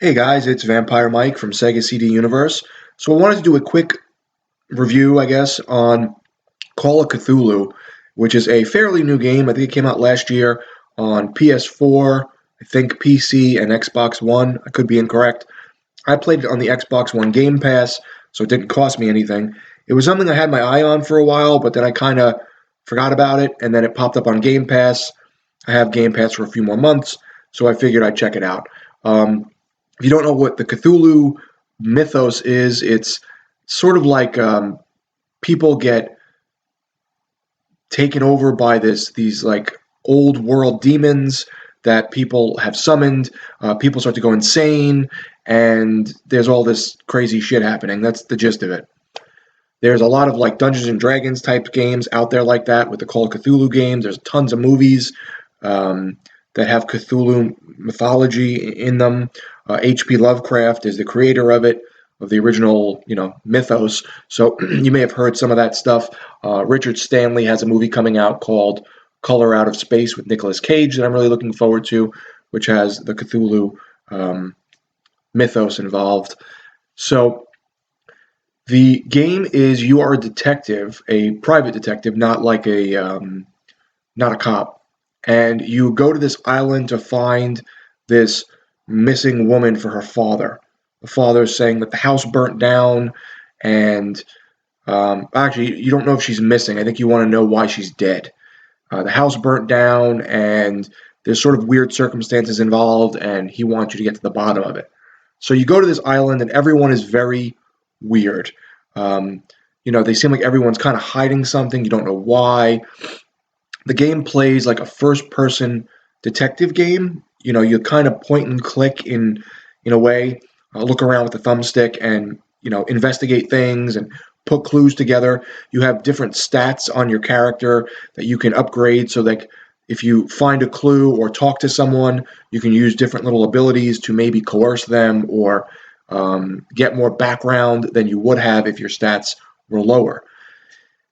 Hey guys, it's Vampire Mike from Sega CD Universe. So I wanted to do a quick review, I guess, on Call of Cthulhu, which is a fairly new game. I think it came out last year on PS4, I think PC and Xbox One. I could be incorrect. I played it on the Xbox One Game Pass, so it didn't cost me anything. It was something I had my eye on for a while, but then I kind of forgot about it, and then it popped up on Game Pass. I have Game Pass for a few more months, so I figured I'd check it out. If you don't know what the Cthulhu mythos is, it's sort of like people get taken over by these like old world demons that people have summoned. People start to go insane, and there's all this crazy shit happening. That's the gist of it. There's a lot of like Dungeons and Dragons type games out there like that with the Call of Cthulhu games. There's tons of movies that have Cthulhu mythology in them. H.P. Lovecraft is the creator of it, of the original, mythos. So you may have heard some of that stuff. Richard Stanley has a movie coming out called Color Out of Space with Nicolas Cage that I'm really looking forward to, which has the Cthulhu mythos involved. So the game is you are a detective, a private detective, not like not a cop, and you go to this island to find this missing woman for her father. The father is saying that the house burnt down, and actually, you don't know if she's missing. I think you want to know why she's dead. The house burnt down, and there's sort of weird circumstances involved, and he wants you to get to the bottom of it. So you go to this island, and everyone is very weird. They seem like everyone's kind of hiding something. You don't know why. The game plays like a first-person detective game. You kind of point and click in a way, look around with the thumbstick and investigate things and put clues together. You have different stats on your character that you can upgrade, so that if you find a clue or talk to someone, you can use different little abilities to maybe coerce them or get more background than you would have if your stats were lower.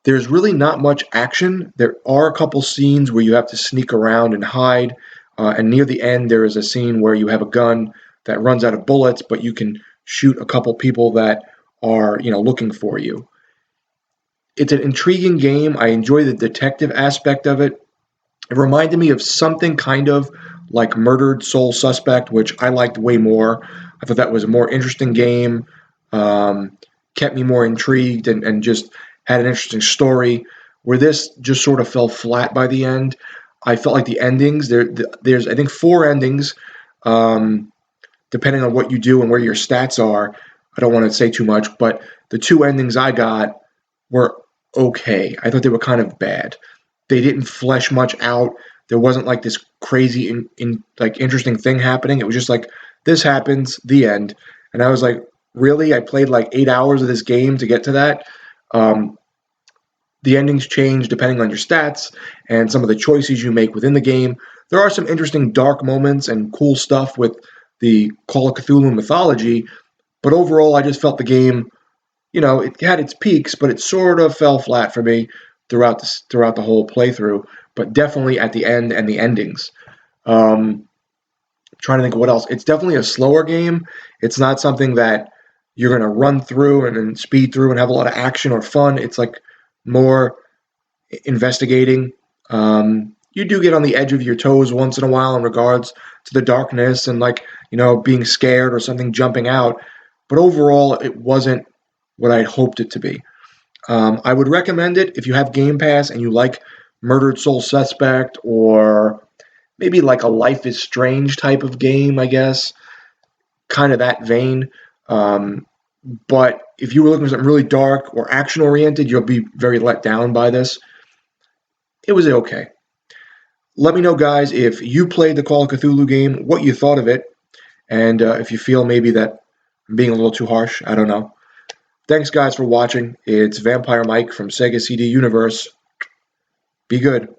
There's really not much action. There are a couple scenes where you have to sneak around and hide. And near the end, there is a scene where you have a gun that runs out of bullets, but you can shoot a couple people that are, looking for you. It's an intriguing game. I enjoy the detective aspect of it. It reminded me of something kind of like Murdered Soul Suspect, which I liked way more. I thought that was a more interesting game, kept me more intrigued, and just had an interesting story. Where this just sort of fell flat by the end. I felt like the endings, there's I think four endings, depending on what you do and where your stats are. I don't want to say too much, but the two endings I got were okay. I thought they were kind of bad. They didn't flesh much out. There wasn't like this crazy like interesting thing happening. It was just like this happens, the end. And I was like, really? I played like 8 hours of this game to get to that. The endings change depending on your stats and some of the choices you make within the game. There are some interesting dark moments and cool stuff with the Call of Cthulhu mythology, but overall, I just felt the game, it had its peaks, but it sort of fell flat for me throughout the whole playthrough. But definitely at the end and the endings. Trying to think of what else. It's definitely a slower game. It's not something that you're going to run through and speed through and have a lot of action or fun. It's like more investigating. You do get on the edge of your toes once in a while in regards to the darkness and like, being scared or something jumping out. But overall, it wasn't what I'd hoped it to be. I would recommend it if you have Game Pass and you like Murdered Soul Suspect or maybe like a Life is Strange type of game, I guess. Kind of that vein. But if you were looking for something really dark or action-oriented, you'll be very let down by this. It was okay. Let me know, guys, if you played the Call of Cthulhu game, what you thought of it, and if you feel maybe that I'm being a little too harsh. I don't know. Thanks, guys, for watching. It's Vampire Mike from Sega CD Universe. Be good.